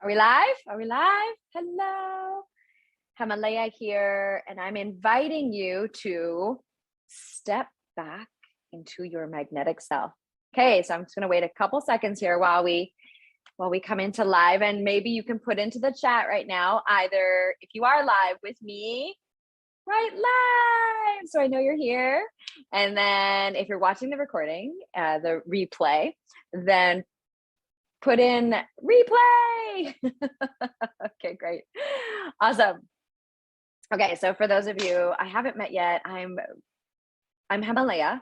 Are we live? Are we live? Hello. Himalaya here, and I'm inviting you to step back into your magnetic self. Okay, so I'm just going to wait a couple seconds here while we come into live, and maybe you can put into the chat right now, either if you are live with me, right live, so I know you're here, and then if you're watching the recording, the replay, then put in replay. Okay, great. Awesome. Okay, so for those of you I haven't met yet, I'm Himalaya,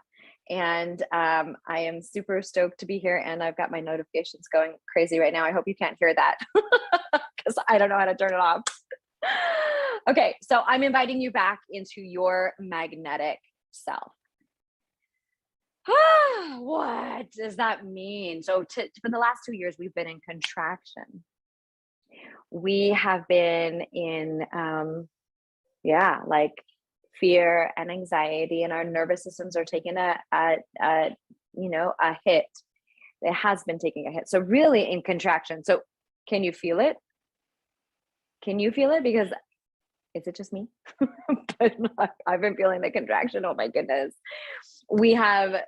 and I am super stoked to be here, and I've got my notifications going crazy right now. I hope you can't hear that because I don't know how to turn it off. Okay, so I'm inviting you back into your magnetic self. What does that mean? So for the last 2 years, we've been in contraction. We have been in, like fear and anxiety, and our nervous systems are taking a hit. It has been taking a hit. So really in contraction. So can you feel it? Can you feel it? Because is it just me? But I've been feeling the contraction. Oh my goodness. We have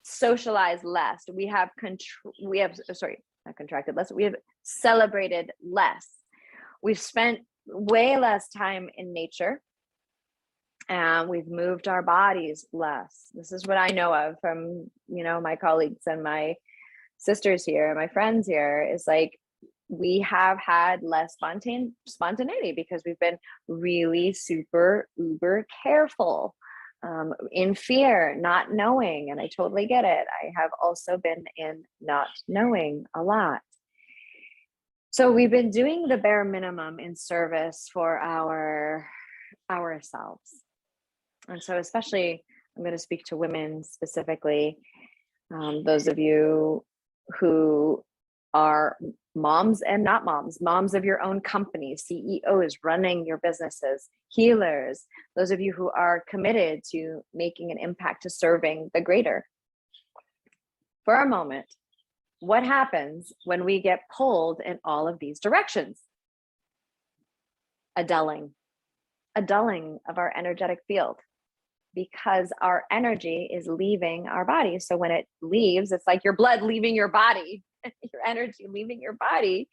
socialized less. We have not contracted less. We have celebrated less. We've spent way less time in nature, and we've moved our bodies less. This is what I know of from, my colleagues and my sisters here, my friends here, is like, we have had less spontaneity because we've been really super uber careful, in fear, not knowing. And I totally get it. I have also been in not knowing a lot. So we've been doing the bare minimum in service for ourselves. And so especially, I'm going to speak to women specifically, those of you who are moms and not moms of your own company, CEOs running your businesses, healers, those of you who are committed to making an impact, to serving the greater. For a moment, what happens when we get pulled in all of these directions? A dulling of our energetic field, because our energy is leaving our body. So when it leaves, it's like your blood leaving your body, your energy leaving your body,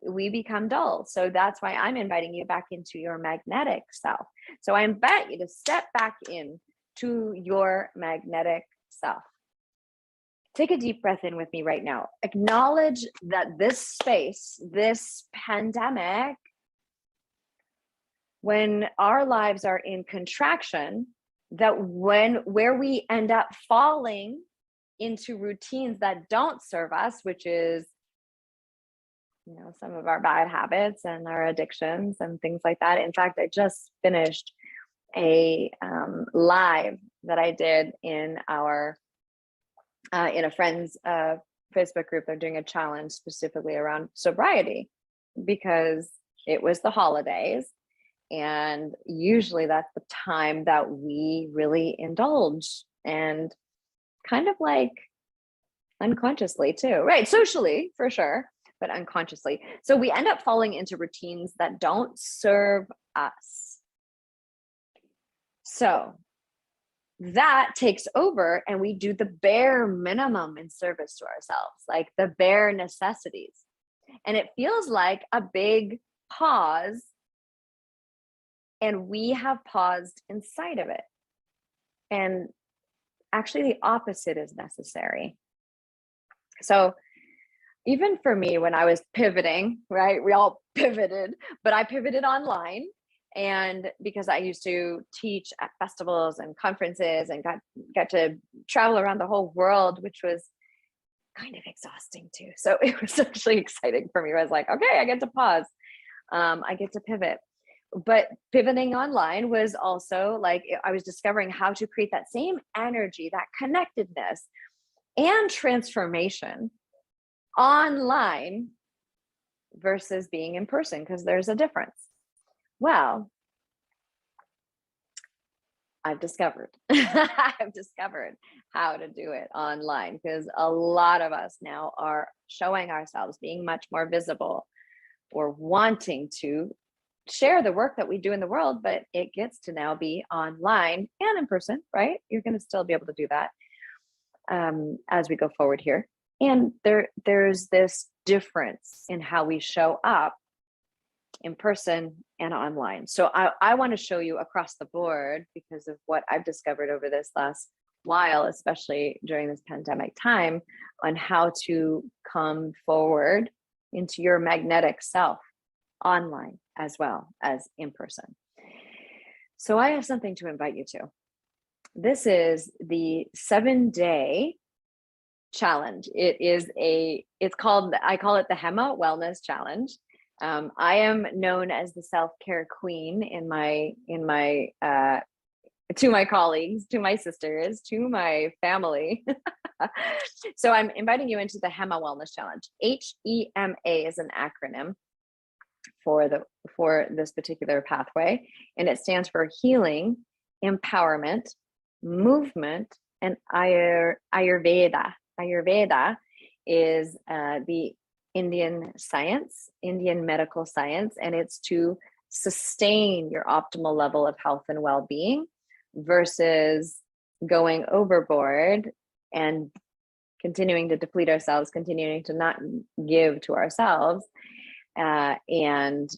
we become dull. So that's why I'm inviting you back into your magnetic self. So I invite you to step back in to your magnetic self. Take a deep breath in with me right now. Acknowledge that this space, this pandemic, when our lives are in contraction, that where we end up falling into routines that don't serve us, which is, some of our bad habits and our addictions and things like that. In fact, I just finished a live that I did in a friend's Facebook group. They're doing a challenge specifically around sobriety because it was the holidays. And usually that's the time that we really indulge, and kind of like unconsciously too, right? Socially for sure, but unconsciously. So we end up falling into routines that don't serve us. So that takes over, and we do the bare minimum in service to ourselves, like the bare necessities. And it feels like a big pause. And we have paused inside of it. And actually the opposite is necessary. So even for me, when I was pivoting, right, we all pivoted, but I pivoted online. And because I used to teach at festivals and conferences and got to travel around the whole world, which was kind of exhausting too. So it was actually exciting for me. I was like, okay, I get to pause. I get to pivot. But pivoting online was also like, I was discovering how to create that same energy, that connectedness and transformation online versus being in person, because there's a difference. Well, I've discovered how to do it online, because a lot of us now are showing ourselves, being much more visible, or wanting to share the work that we do in the world, but it gets to now be online and in person, right? You're going to still be able to do that as we go forward here. And there's this difference in how we show up in person and online. So I want to show you across the board, because of what I've discovered over this last while, especially during this pandemic time, on how to come forward into your magnetic self online as well as in person. So I have something to invite you to. This is the 7-day challenge. I call it the Hema Wellness Challenge. I am known as the self-care queen in my to my colleagues, to my sisters, to my family. So I'm inviting you into the Hema Wellness Challenge. HEMA is an acronym for this particular pathway, and it stands for healing, empowerment, movement, and Ayurveda. Ayurveda is the Indian medical science, and it's to sustain your optimal level of health and well-being versus going overboard and continuing to deplete ourselves, continuing to not give to ourselves, and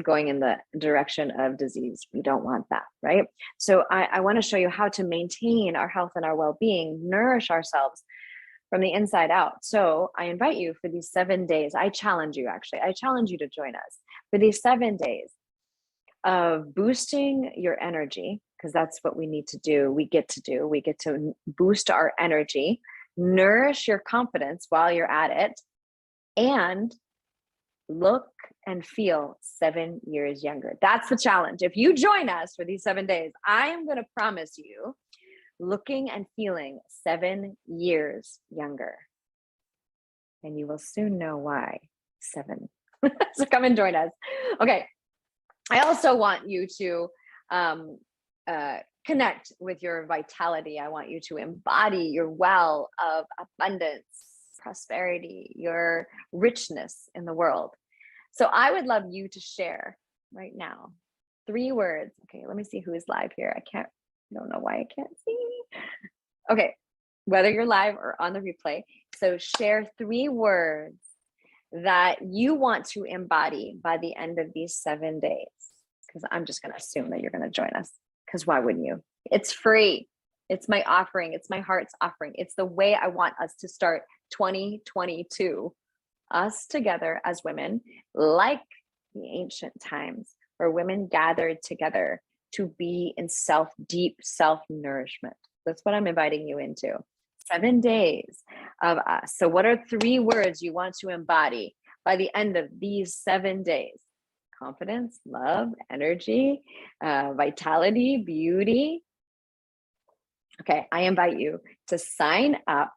going in the direction of disease. We don't want that, right? So I want to show you how to maintain our health and our well-being, nourish ourselves from the inside out. So I invite you for these 7 days. I challenge you to join us for these 7 days of boosting your energy, because that's what we need to do. We get to boost our energy, nourish your confidence while you're at it, and look and feel 7 years younger. That's the challenge. If you join us for these 7 days, I am going to promise you looking and feeling 7 years younger. And you will soon know why. 7. So come and join us. Okay. I also want you to connect with your vitality. I want you to embody your well of abundance, prosperity, your richness in the world. So I would love you to share right now 3 words. Okay, let me see who is live here. I don't know why I can't see. Okay, whether you're live or on the replay. So share 3 words that you want to embody by the end of these 7 days. Because I'm just going to assume that you're going to join us. Because why wouldn't you? It's free. It's my offering. It's my heart's offering. It's the way I want us to start 2022. Us together as women, like the ancient times where women gathered together to be in deep self-nourishment. That's what I'm inviting you into. 7 days of us. So what are 3 words you want to embody by the end of these 7 days? Confidence, love, energy, vitality, beauty. Okay, I invite you to sign up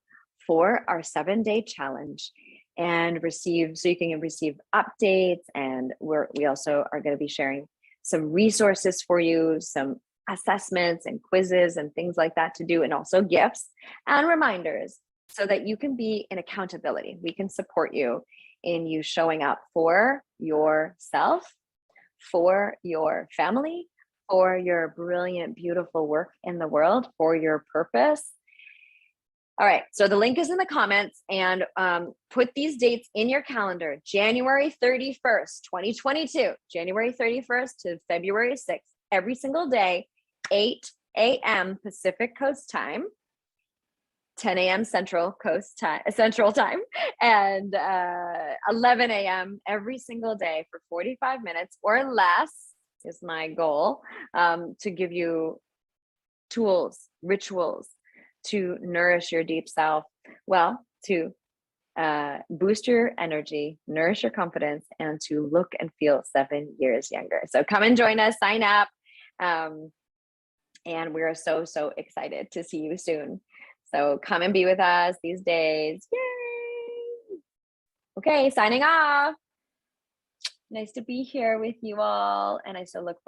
for our 7-day challenge and receive, so you can receive updates. And we also are going to be sharing some resources for you, some assessments and quizzes and things like that to do, and also gifts and reminders so that you can be in accountability. We can support you in you showing up for yourself, for your family, for your brilliant, beautiful work in the world, for your purpose. All right, so the link is in the comments, and put these dates in your calendar. January 31st, 2022, January 31st to February 6th, every single day, 8 a.m. Pacific Coast time, 10 a.m. Central time, and 11 a.m. every single day for 45 minutes or less is my goal, to give you tools, rituals to nourish your deep self, to boost your energy, nourish your confidence, and to look and feel 7 years younger. So come and join us, sign up. And we are so, so excited to see you soon. So come and be with us these days. Yay! Okay, signing off. Nice to be here with you all. And I so look forward